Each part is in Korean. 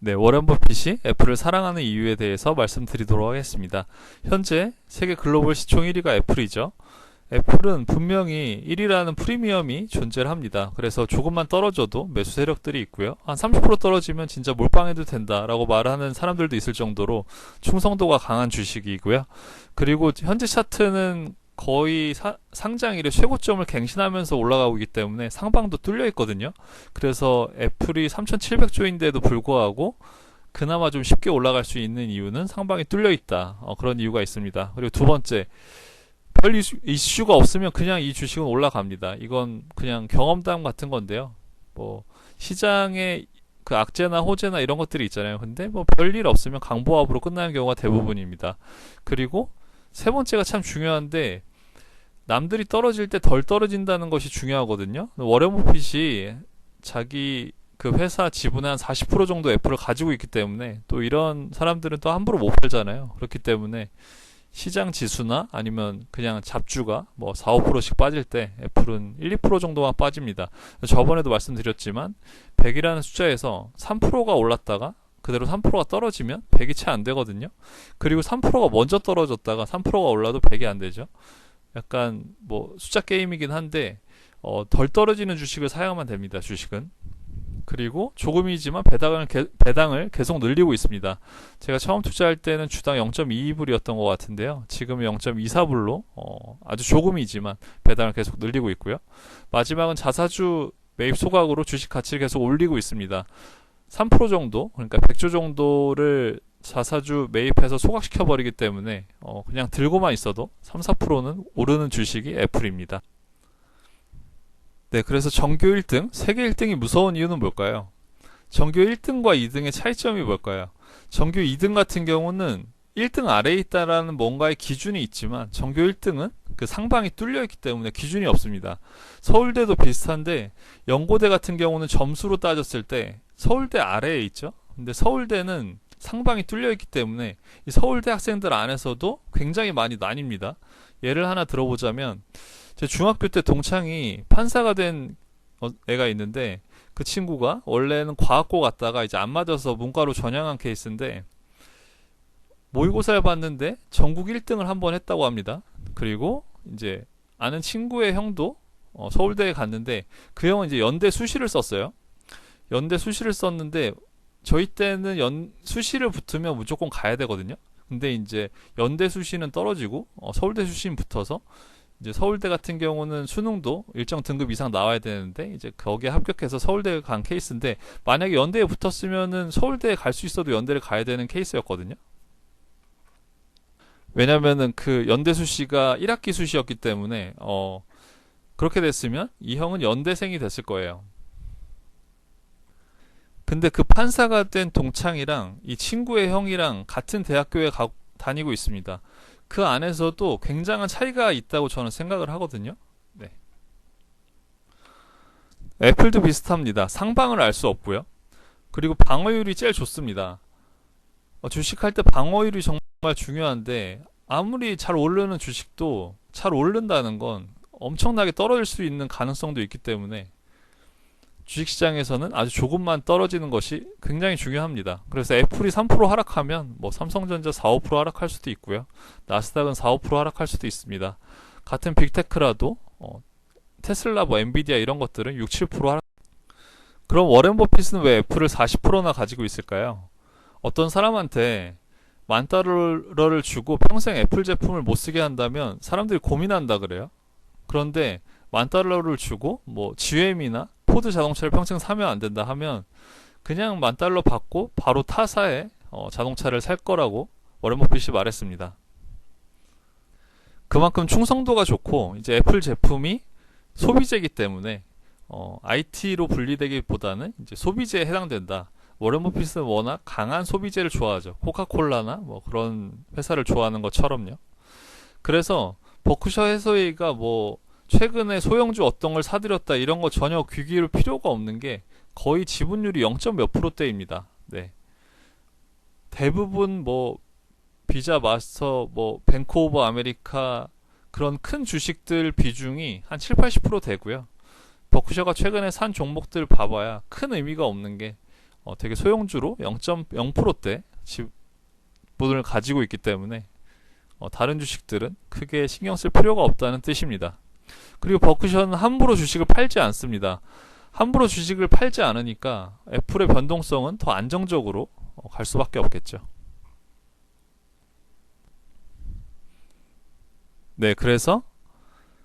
네, 워렌 버핏이 애플을 사랑하는 이유에 대해서 말씀드리도록 하겠습니다. 현재 세계 글로벌 시총 1위가 애플이죠. 애플은 분명히 1위라는 프리미엄이 존재를 합니다. 그래서 조금만 떨어져도 매수 세력들이 있고요. 한 30% 떨어지면 진짜 몰빵해도 된다라고 말하는 사람들도 있을 정도로 충성도가 강한 주식이고요. 그리고 현재 차트는 거의 상장일에 최고점을 갱신하면서 올라가고 있기 때문에 상방도 뚫려 있거든요. 그래서 애플이 3,700조인데도 불구하고 그나마 좀 쉽게 올라갈 수 있는 이유는 상방이 뚫려 있다. 그런 이유가 있습니다. 그리고 두 번째, 별 이슈가 없으면 그냥 이 주식은 올라갑니다. 이건 그냥 경험담 같은 건데요. 뭐 시장에 그 악재나 호재나 이런 것들이 있잖아요. 근데 뭐 별일 없으면 강보합으로 끝나는 경우가 대부분입니다. 그리고 세 번째가 참 중요한데, 남들이 떨어질 때 덜 떨어진다는 것이 중요하거든요. 워렌 버핏이 자기 그 회사 지분의 한 40% 정도 애플을 가지고 있기 때문에, 또 이런 사람들은 또 함부로 못 팔잖아요. 그렇기 때문에 시장 지수나 아니면 그냥 잡주가 뭐 4, 5%씩 빠질 때 애플은 1, 2% 정도만 빠집니다. 저번에도 말씀드렸지만 100이라는 숫자에서 3%가 올랐다가 그대로 3%가 떨어지면 100이 채 안 되거든요. 그리고 3%가 먼저 떨어졌다가 3%가 올라도 100이 안 되죠. 약간 뭐 숫자 게임이긴 한데 덜 떨어지는 주식을 사야만 됩니다. 주식은. 그리고 조금이지만 배당을 계속 늘리고 있습니다. 제가 처음 투자할 때는 주당 0.22불이었던 것 같은데요. 지금 0.24불로 아주 조금이지만 배당을 계속 늘리고 있고요. 마지막은 자사주 매입 소각으로 주식 가치를 계속 올리고 있습니다. 3% 정도, 그러니까 100조 정도를 자사주 매입해서 소각시켜 버리기 때문에 그냥 들고만 있어도 3, 4%는 오르는 주식이 애플입니다. 네, 그래서 정규 1등, 세계 1등이 무서운 이유는 뭘까요? 정규 1등과 2등의 차이점이 뭘까요? 정규 2등 같은 경우는 1등 아래에 있다라는 뭔가의 기준이 있지만, 정규 1등은 그 상방이 뚫려 있기 때문에 기준이 없습니다. 서울대도 비슷한데, 연고대 같은 경우는 점수로 따졌을 때 서울대 아래에 있죠. 근데 서울대는 상방이 뚫려 있기 때문에 이 서울대 학생들 안에서도 굉장히 많이 나뉩니다. 예를 하나 들어보자면, 제 중학교 때 동창이 판사가 된 애가 있는데, 그 친구가 원래는 과학고 갔다가 이제 안 맞아서 문과로 전향한 케이스인데, 모의고사를 봤는데 전국 1등을 한번 했다고 합니다. 그리고 이제 아는 친구의 형도 서울대에 갔는데, 그 형은 이제 연대 수시를 썼어요. 연대 수시를 썼는데, 저희 때는 수시를 붙으면 무조건 가야 되거든요. 근데 이제 연대 수시는 떨어지고 서울대 수시는 붙어서, 이제 서울대 같은 경우는 수능도 일정 등급 이상 나와야 되는데 이제 거기에 합격해서 서울대에 간 케이스인데, 만약에 연대에 붙었으면은 서울대에 갈 수 있어도 연대를 가야 되는 케이스였거든요. 왜냐면은 그 연대 수시가 1학기 수시였기 때문에 그렇게 됐으면 이 형은 연대생이 됐을 거예요. 근데 그 판사가 된 동창이랑 이 친구의 형이랑 같은 대학교에 다니고 있습니다. 그 안에서도 굉장한 차이가 있다고 저는 생각을 하거든요. 네. 애플도 비슷합니다. 상방을 알 수 없고요. 그리고 방어율이 제일 좋습니다. 주식할 때 방어율이 정말 중요한데, 아무리 잘 오르는 주식도 잘 오른다는 건 엄청나게 떨어질 수 있는 가능성도 있기 때문에 주식시장에서는 아주 조금만 떨어지는 것이 굉장히 중요합니다. 그래서 애플이 3% 하락하면 뭐 삼성전자 4, 5% 하락할 수도 있고요. 나스닥은 4, 5% 하락할 수도 있습니다. 같은 빅테크라도 테슬라, 뭐 엔비디아 이런 것들은 6, 7% 하락. 그럼 워렌 버핏은 왜 애플을 40%나 가지고 있을까요? 어떤 사람한테 $10,000를 주고 평생 애플 제품을 못 쓰게 한다면 사람들이 고민한다 그래요. 그런데 $10,000를 주고 뭐 GM이나 포드 자동차를 평생 사면 안 된다 하면 그냥 $10,000 받고 바로 타사의 자동차를 살 거라고 워렌 버핏이 말했습니다. 그만큼 충성도가 좋고, 이제 애플 제품이 소비재이기 때문에 IT로 분리되기보다는 이제 소비재에 해당된다. 워렌 버핏은 워낙 강한 소비재를 좋아하죠. 코카콜라나 뭐 그런 회사를 좋아하는 것처럼요. 그래서 버크셔 해서웨이가 뭐 최근에 소형주 어떤 걸 사들였다 이런 거 전혀 귀 기울 필요가 없는 게, 거의 지분율이 0. 몇 %대입니다. 네. 대부분 뭐 비자, 마스터, 뭐 뱅크 오브 아메리카 그런 큰 주식들 비중이 한 7, 80% 되고요. 버크셔가 최근에 산 종목들 봐봐야 큰 의미가 없는 게 되게 소형주로 0.0%대 지분을 가지고 있기 때문에 다른 주식들은 크게 신경 쓸 필요가 없다는 뜻입니다. 그리고 버크셔는 함부로 주식을 팔지 않습니다. 함부로 주식을 팔지 않으니까 애플의 변동성은 더 안정적으로 갈 수밖에 없겠죠. 네, 그래서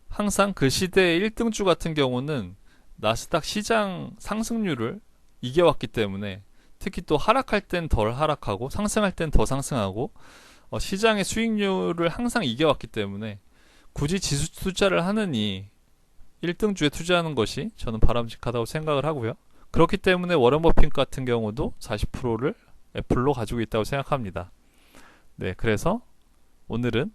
항상 그 시대의 1등주 같은 경우는 나스닥 시장 상승률을 이겨왔기 때문에, 특히 또 하락할 땐 덜 하락하고 상승할 땐 더 상승하고 시장의 수익률을 항상 이겨왔기 때문에 굳이 지수 투자를 하느니 1등주에 투자하는 것이 저는 바람직하다고 생각을 하고요. 그렇기 때문에 워런 버핏 같은 경우도 40%를 애플로 가지고 있다고 생각합니다. 네, 그래서 오늘은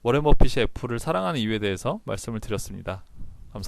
워런 버핏이 애플을 사랑하는 이유에 대해서 말씀을 드렸습니다.